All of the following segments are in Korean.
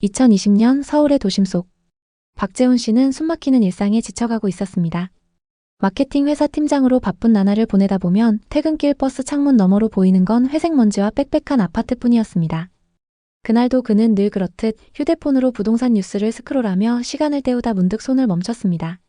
2020년 서울의 도심 속 박재훈 씨는 숨막히는 일상에 지쳐가고 있었습니다. 마케팅 회사 팀장으로 바쁜 나날을 보내다 보면 퇴근길 버스 창문 너머로 보이는 건 회색 먼지와 빽빽한 아파트뿐이었습니다. 그날도 그는 늘 그렇듯 휴대폰으로 부동산 뉴스를 스크롤하며 시간을 때우다 문득 손을 멈췄습니다.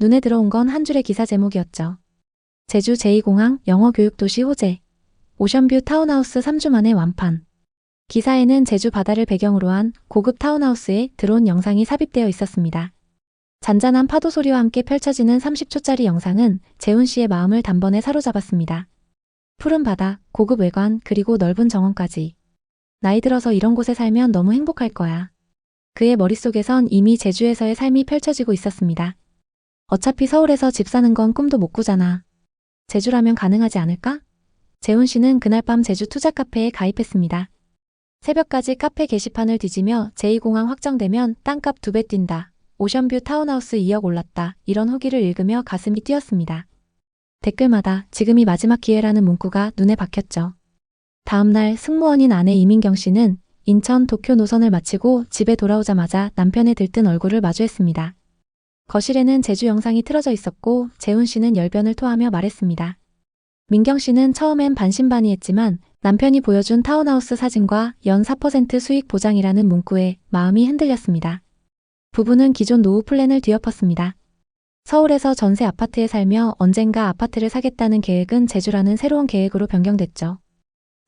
눈에 들어온 건 한 줄의 기사 제목이었죠. 제주 제2공항 영어교육도시 호재. 오션뷰 타운하우스 3주 만에 완판. 기사에는 제주 바다를 배경으로 한 고급 타운하우스에 드론 영상이 삽입되어 있었습니다. 잔잔한 파도 소리와 함께 펼쳐지는 30초짜리 영상은 재훈 씨의 마음을 단번에 사로잡았습니다. 푸른 바다, 고급 외관, 그리고 넓은 정원까지. 나이 들어서 이런 곳에 살면 너무 행복할 거야. 그의 머릿속에선 이미 제주에서의 삶이 펼쳐지고 있었습니다. 어차피 서울에서 집 사는 건 꿈도 못 꾸잖아. 제주라면 가능하지 않을까? 재훈 씨는 그날 밤 제주 투자 카페에 가입했습니다. 새벽까지 카페 게시판을 뒤지며 제2공항 확정되면 땅값 2배 뛴다. 오션뷰 타운하우스 2억 올랐다. 이런 후기를 읽으며 가슴이 뛰었습니다. 댓글마다 지금이 마지막 기회라는 문구가 눈에 박혔죠. 다음날 승무원인 아내 이민경 씨는 인천 도쿄 노선을 마치고 집에 돌아오자마자 남편의 들뜬 얼굴을 마주했습니다. 거실에는 제주 영상이 틀어져 있었고 재훈 씨는 열변을 토하며 말했습니다. 민경 씨는 처음엔 반신반의했지만 남편이 보여준 타운하우스 사진과 연 4% 수익 보장이라는 문구에 마음이 흔들렸습니다. 부부는 기존 노후 플랜을 뒤엎었습니다. 서울에서 전세 아파트에 살며 언젠가 아파트를 사겠다는 계획은 제주라는 새로운 계획으로 변경됐죠.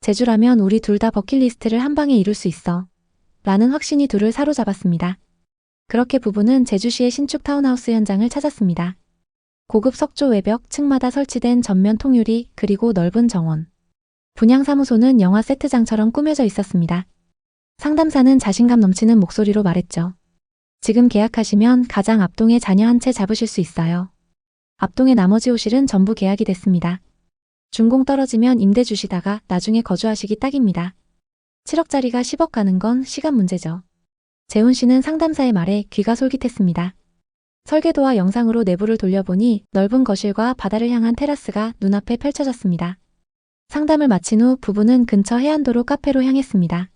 제주라면 우리 둘 다 버킷리스트를 한 방에 이룰 수 있어. 라는 확신이 둘을 사로잡았습니다. 그렇게 부부는 제주시의 신축 타운하우스 현장을 찾았습니다. 고급 석조 외벽 층마다 설치된 전면 통유리 그리고 넓은 정원. 분양사무소는 영화 세트장처럼 꾸며져 있었습니다. 상담사는 자신감 넘치는 목소리로 말했죠. 지금 계약하시면 가장 앞동에 자녀 한 채 잡으실 수 있어요. 앞동의 나머지 호실은 전부 계약이 됐습니다. 준공 떨어지면 임대 주시다가 나중에 거주하시기 딱입니다. 7억짜리가 10억 가는 건 시간 문제죠. 재훈 씨는 상담사의 말에 귀가 솔깃했습니다. 설계도와 영상으로 내부를 돌려보니 넓은 거실과 바다를 향한 테라스가 눈앞에 펼쳐졌습니다. 상담을 마친 후 부부는 근처 해안도로 카페로 향했습니다.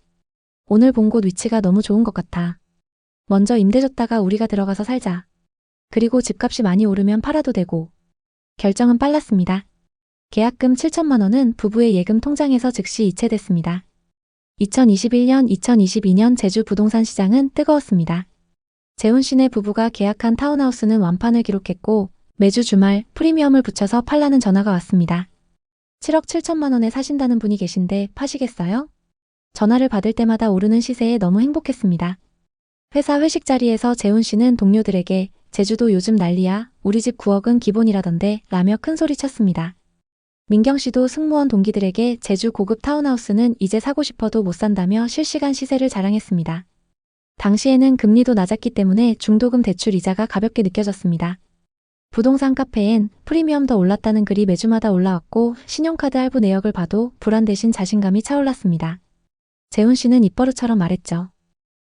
오늘 본 곳 위치가 너무 좋은 것 같아. 먼저 임대 줬다가 우리가 들어가서 살자. 그리고 집값이 많이 오르면 팔아도 되고. 결정은 빨랐습니다. 계약금 7천만 원은 부부의 예금 통장에서 즉시 이체됐습니다. 2021년, 2022년 제주 부동산 시장은 뜨거웠습니다. 재훈 씨네 부부가 계약한 타운하우스는 완판을 기록했고 매주 주말 프리미엄을 붙여서 팔라는 전화가 왔습니다. 7억 7천만 원에 사신다는 분이 계신데 파시겠어요? 전화를 받을 때마다 오르는 시세에 너무 행복했습니다. 회사 회식 자리에서 재훈 씨는 동료들에게 제주도 요즘 난리야. 우리 집 9억은 기본이라던데 라며 큰소리 쳤습니다. 민경 씨도 승무원 동기들에게 제주 고급 타운하우스는 이제 사고 싶어도 못 산다며 실시간 시세를 자랑했습니다. 당시에는 금리도 낮았기 때문에 중도금 대출 이자가 가볍게 느껴졌습니다. 부동산 카페엔 프리미엄 더 올랐다는 글이 매주마다 올라왔고 신용카드 할부 내역을 봐도 불안 대신 자신감이 차올랐습니다. 재훈 씨는 입버릇처럼 말했죠.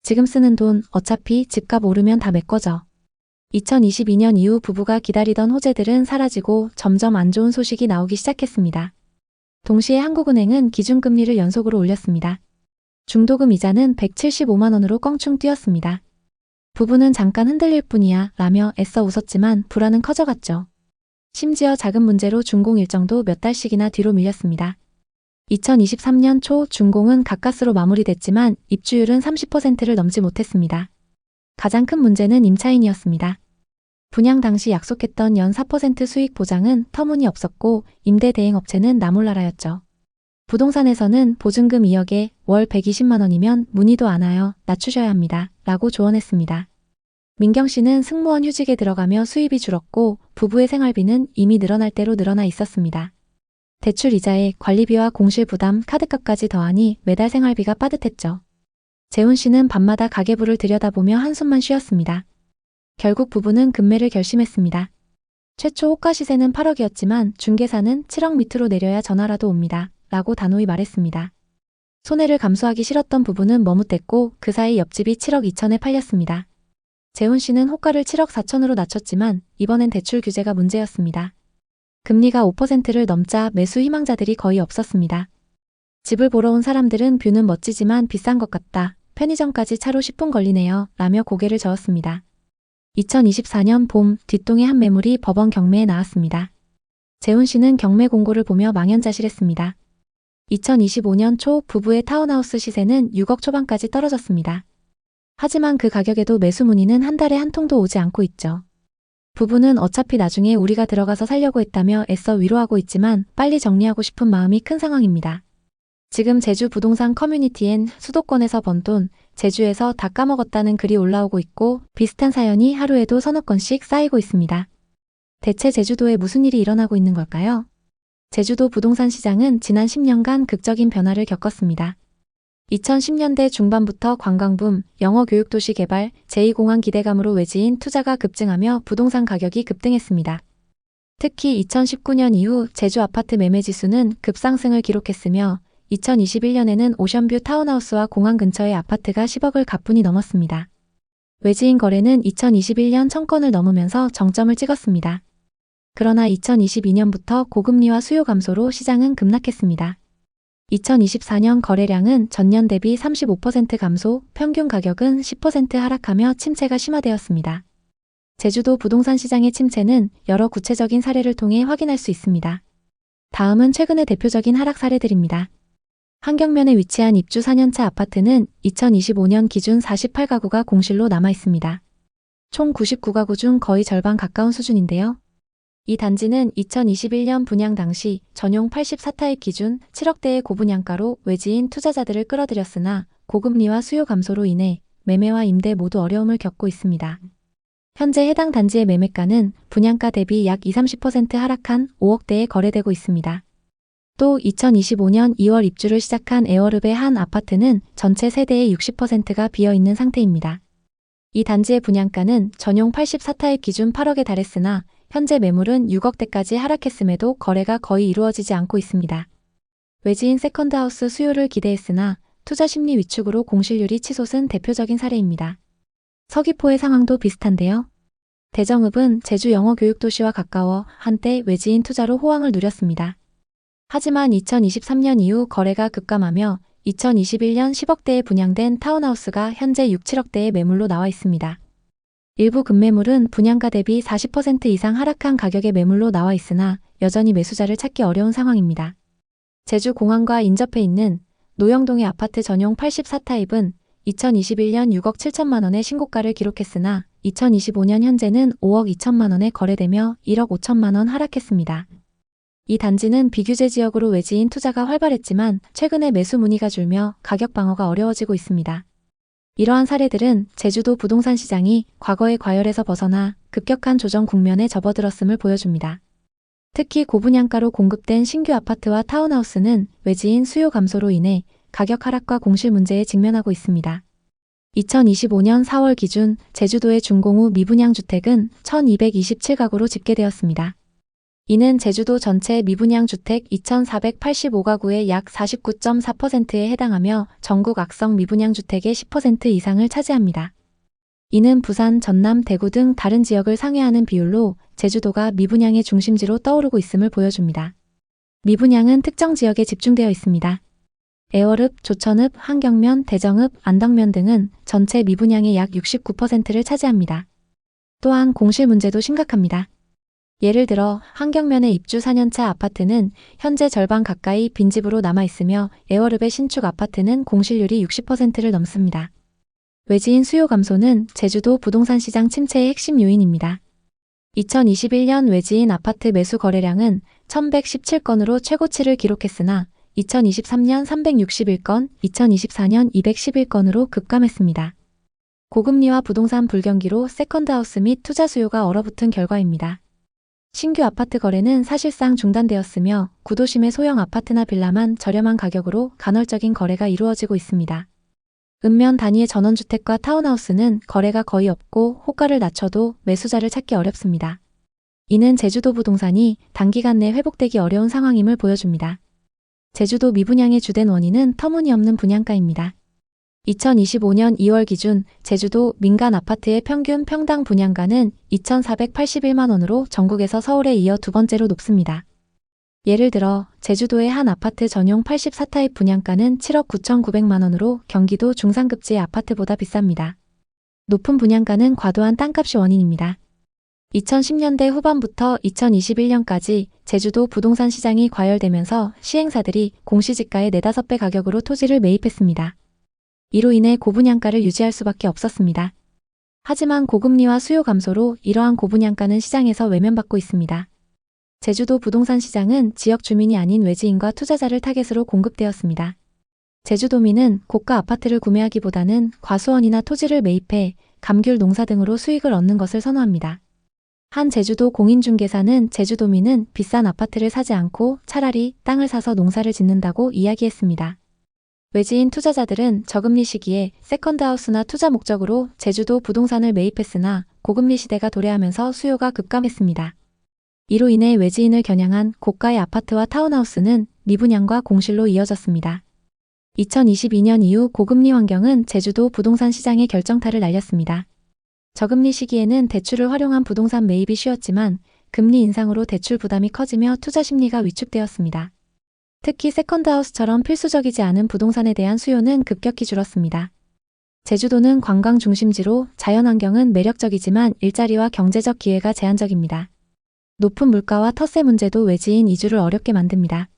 지금 쓰는 돈 어차피 집값 오르면 다 메꿔져. 2022년 이후 부부가 기다리던 호재들은 사라지고 점점 안 좋은 소식이 나오기 시작했습니다. 동시에 한국은행은 기준금리를 연속으로 올렸습니다. 중도금 이자는 175만 원으로 껑충 뛰었습니다. 부부는 잠깐 흔들릴 뿐이야 라며 애써 웃었지만 불안은 커져갔죠. 심지어 작은 문제로 준공 일정도 몇 달씩이나 뒤로 밀렸습니다. 2023년 초 준공은 가까스로 마무리됐지만 입주율은 30%를 넘지 못했습니다. 가장 큰 문제는 임차인이었습니다. 분양 당시 약속했던 연 4% 수익 보장은 터무니없었고 임대 대행 업체는 나몰라라였죠. 부동산에서는 보증금 2억에 월 120만 원이면 문의도 안 와요. 낮추셔야 합니다. 라고 조언했습니다. 민경 씨는 승무원 휴직에 들어가며 수입이 줄었고 부부의 생활비는 이미 늘어날 대로 늘어나 있었습니다. 대출 이자에 관리비와 공실 부담, 카드값까지 더하니 매달 생활비가 빠듯했죠. 재훈 씨는 밤마다 가계부를 들여다보며 한숨만 쉬었습니다. 결국 부부는 급매를 결심했습니다. 최초 호가 시세는 8억이었지만 중개사는 7억 밑으로 내려야 전화라도 옵니다. 라고 단호히 말했습니다. 손해를 감수하기 싫었던 부부는 머뭇댔고 그 사이 옆집이 7억 2천에 팔렸습니다. 재훈 씨는 호가를 7억 4천으로 낮췄지만 이번엔 대출 규제가 문제였습니다. 금리가 5%를 넘자 매수 희망자들이 거의 없었습니다. 집을 보러 온 사람들은 뷰는 멋지지만 비싼 것 같다. 편의점까지 차로 10분 걸리네요. 라며 고개를 저었습니다. 2024년 봄 뒷동의 한 매물이 법원 경매에 나왔습니다. 재훈 씨는 경매 공고를 보며 망연자실했습니다. 2025년 초 부부의 타운하우스 시세는 6억 초반까지 떨어졌습니다. 하지만 그 가격에도 매수 문의는 한 달에 한 통도 오지 않고 있죠. 부부는 어차피 나중에 우리가 들어가서 살려고 했다며 애써 위로하고 있지만 빨리 정리하고 싶은 마음이 큰 상황입니다. 지금 제주 부동산 커뮤니티엔 수도권에서 번 돈, 제주에서 다 까먹었다는 글이 올라오고 있고 비슷한 사연이 하루에도 서너 건씩 쌓이고 있습니다. 대체 제주도에 무슨 일이 일어나고 있는 걸까요? 제주도 부동산 시장은 지난 10년간 극적인 변화를 겪었습니다. 2010년대 중반부터 관광붐, 영어교육도시 개발, 제2공항 기대감으로 외지인 투자가 급증하며 부동산 가격이 급등했습니다. 특히 2019년 이후 제주 아파트 매매 지수는 급상승을 기록했으며 2021년에는 오션뷰 타운하우스와 공항 근처의 아파트가 10억을 가뿐히 넘었습니다. 외지인 거래는 2021년 1000건을 넘으면서 정점을 찍었습니다. 그러나 2022년부터 고금리와 수요 감소로 시장은 급락했습니다. 2024년 거래량은 전년 대비 35% 감소, 평균 가격은 10% 하락하며 침체가 심화되었습니다. 제주도 부동산 시장의 침체는 여러 구체적인 사례를 통해 확인할 수 있습니다. 다음은 최근의 대표적인 하락 사례들입니다. 한경면에 위치한 입주 4년차 아파트는 2025년 기준 48가구가 공실로 남아 있습니다. 총 99가구 중 거의 절반 가까운 수준인데요. 이 단지는 2021년 분양 당시 전용 84타입 기준 7억대의 고분양가로 외지인 투자자들을 끌어들였으나 고금리와 수요 감소로 인해 매매와 임대 모두 어려움을 겪고 있습니다. 현재 해당 단지의 매매가는 분양가 대비 약 20-30% 하락한 5억대에 거래되고 있습니다. 또 2025년 2월 입주를 시작한 에어릅의 한 아파트는 전체 세대의 60%가 비어있는 상태입니다. 이 단지의 분양가는 전용 84타입 기준 8억에 달했으나 현재 매물은 6억대까지 하락했음에도 거래가 거의 이루어지지 않고 있습니다. 외지인 세컨드하우스 수요를 기대했으나 투자 심리 위축으로 공실률이 치솟은 대표적인 사례입니다. 서귀포의 상황도 비슷한데요. 대정읍은 제주 영어교육도시와 가까워 한때 외지인 투자로 호황을 누렸습니다. 하지만 2023년 이후 거래가 급감하며 2021년 10억대에 분양된 타운하우스가 현재 6, 7억대의 매물로 나와 있습니다. 일부 급매물은 분양가 대비 40% 이상 하락한 가격의 매물로 나와 있으나 여전히 매수자를 찾기 어려운 상황입니다. 제주 공항과 인접해 있는 노영동의 아파트 전용 84타입은 2021년 6억 7천만 원의 신고가를 기록했으나 2025년 현재는 5억 2천만 원에 거래되며 1억 5천만 원 하락했습니다. 이 단지는 비규제 지역으로 외지인 투자가 활발했지만 최근에 매수 문의가 줄며 가격 방어가 어려워지고 있습니다. 이러한 사례들은 제주도 부동산 시장이 과거의 과열에서 벗어나 급격한 조정 국면에 접어들었음을 보여줍니다. 특히 고분양가로 공급된 신규 아파트와 타운하우스는 외지인 수요 감소로 인해 가격 하락과 공실 문제에 직면하고 있습니다. 2025년 4월 기준 제주도의 준공후 미분양 주택은 1227가구로 집계되었습니다. 이는 제주도 전체 미분양 주택 2485가구의 약 49.4%에 해당하며 전국 악성 미분양 주택의 10% 이상을 차지합니다. 이는 부산, 전남, 대구 등 다른 지역을 상회하는 비율로 제주도가 미분양의 중심지로 떠오르고 있음을 보여줍니다. 미분양은 특정 지역에 집중되어 있습니다. 에어릅, 조천읍, 한경면, 대정읍, 안덕면 등은 전체 미분양의 약 69%를 차지합니다. 또한 공실 문제도 심각합니다. 예를 들어 한경면의 입주 4년차 아파트는 현재 절반 가까이 빈집으로 남아있으며 에어릅의 신축 아파트는 공실률이 60%를 넘습니다. 외지인 수요 감소는 제주도 부동산 시장 침체의 핵심 요인입니다. 2021년 외지인 아파트 매수 거래량은 1117건으로 최고치를 기록했으나 2023년 361건, 2024년 211건으로 급감했습니다. 고금리와 부동산 불경기로 세컨드하우스 및 투자 수요가 얼어붙은 결과입니다. 신규 아파트 거래는 사실상 중단되었으며 구도심의 소형 아파트나 빌라만 저렴한 가격으로 간헐적인 거래가 이루어지고 있습니다. 읍면 단위의 전원주택과 타운하우스는 거래가 거의 없고 호가를 낮춰도 매수자를 찾기 어렵습니다. 이는 제주도 부동산이 단기간 내 회복되기 어려운 상황임을 보여줍니다. 제주도 미분양의 주된 원인은 터무니없는 분양가입니다. 2025년 2월 기준 제주도 민간 아파트의 평균 평당 분양가는 2,481만 원으로 전국에서 서울에 이어 두 번째로 높습니다. 예를 들어 제주도의 한 아파트 전용 84타입 분양가는 7억 9,900만 원으로 경기도 중상급지의 아파트보다 비쌉니다. 높은 분양가는 과도한 땅값이 원인입니다. 2010년대 후반부터 2021년까지 제주도 부동산 시장이 과열되면서 시행사들이 공시지가의 4, 5배 가격으로 토지를 매입했습니다. 이로 인해 고분양가를 유지할 수밖에 없었습니다. 하지만 고금리와 수요 감소로 이러한 고분양가는 시장에서 외면받고 있습니다. 제주도 부동산 시장은 지역 주민이 아닌 외지인과 투자자를 타겟으로 공급되었습니다. 제주도민은 고가 아파트를 구매하기보다는 과수원이나 토지를 매입해 감귤 농사 등으로 수익을 얻는 것을 선호합니다. 한 제주도 공인중개사는 제주도민은 비싼 아파트를 사지 않고 차라리 땅을 사서 농사를 짓는다고 이야기했습니다. 외지인 투자자들은 저금리 시기에 세컨드하우스나 투자 목적으로 제주도 부동산을 매입했으나 고금리 시대가 도래하면서 수요가 급감했습니다. 이로 인해 외지인을 겨냥한 고가의 아파트와 타운하우스는 미분양과 공실로 이어졌습니다. 2022년 이후 고금리 환경은 제주도 부동산 시장의 결정타를 날렸습니다. 저금리 시기에는 대출을 활용한 부동산 매입이 쉬웠지만 금리 인상으로 대출 부담이 커지며 투자 심리가 위축되었습니다. 특히 세컨드하우스처럼 필수적이지 않은 부동산에 대한 수요는 급격히 줄었습니다. 제주도는 관광 중심지로 자연환경은 매력적이지만 일자리와 경제적 기회가 제한적입니다. 높은 물가와 터세 문제도 외지인 이주를 어렵게 만듭니다.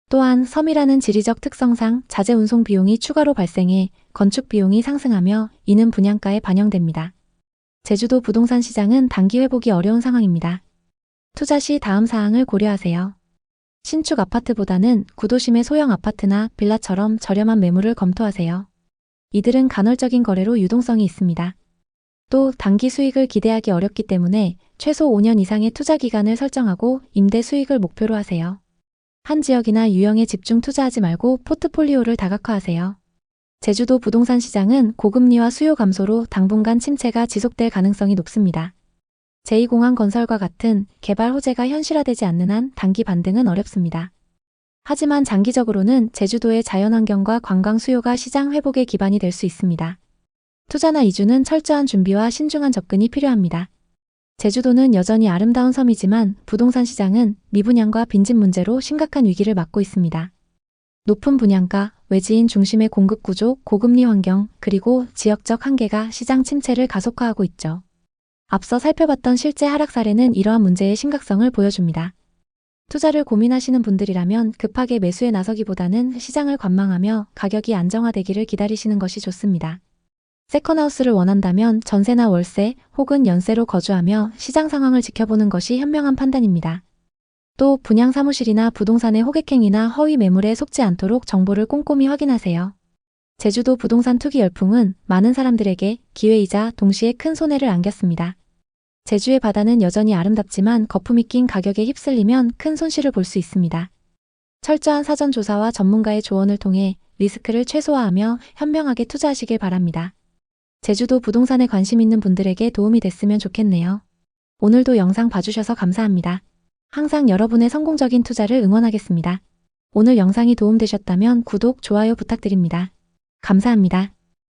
또한 섬이라는 지리적 특성상 자재 운송 비용이 추가로 발생해 건축 비용이 상승하며 이는 분양가에 반영됩니다. 제주도 부동산 시장은 단기 회복이 어려운 상황입니다. 투자 시 다음 사항을 고려하세요. 신축 아파트보다는 구도심의 소형 아파트나 빌라처럼 저렴한 매물을 검토하세요. 이들은 간헐적인 거래로 유동성이 있습니다. 또 단기 수익을 기대하기 어렵기 때문에 최소 5년 이상의 투자 기간을 설정하고 임대 수익을 목표로 하세요. 한 지역이나 유형에 집중 투자하지 말고 포트폴리오를 다각화하세요. 제주도 부동산 시장은 고금리와 수요 감소로 당분간 침체가 지속될 가능성이 높습니다. 제2공항 건설과 같은 개발 호재가 현실화되지 않는 한 단기 반등은 어렵습니다. 하지만 장기적으로는 제주도의 자연환경과 관광 수요가 시장 회복의 기반이 될 수 있습니다. 투자나 이주는 철저한 준비와 신중한 접근이 필요합니다. 제주도는 여전히 아름다운 섬이지만 부동산 시장은 미분양과 빈집 문제로 심각한 위기를 맞고 있습니다. 높은 분양가, 외지인 중심의 공급 구조, 고금리 환경, 그리고 지역적 한계가 시장 침체를 가속화하고 있죠. 앞서 살펴봤던 실제 하락 사례는 이러한 문제의 심각성을 보여줍니다. 투자를 고민하시는 분들이라면 급하게 매수에 나서기보다는 시장을 관망하며 가격이 안정화되기를 기다리시는 것이 좋습니다. 세컨하우스를 원한다면 전세나 월세 혹은 연세로 거주하며 시장 상황을 지켜보는 것이 현명한 판단입니다. 또 분양 사무실이나 부동산의 호객행위나 허위 매물에 속지 않도록 정보를 꼼꼼히 확인하세요. 제주도 부동산 투기 열풍은 많은 사람들에게 기회이자 동시에 큰 손해를 안겼습니다. 제주의 바다는 여전히 아름답지만 거품이 낀 가격에 휩쓸리면 큰 손실을 볼 수 있습니다. 철저한 사전 조사와 전문가의 조언을 통해 리스크를 최소화하며 현명하게 투자하시길 바랍니다. 제주도 부동산에 관심 있는 분들에게 도움이 됐으면 좋겠네요. 오늘도 영상 봐주셔서 감사합니다. 항상 여러분의 성공적인 투자를 응원하겠습니다. 오늘 영상이 도움되셨다면 구독, 좋아요 부탁드립니다. 감사합니다.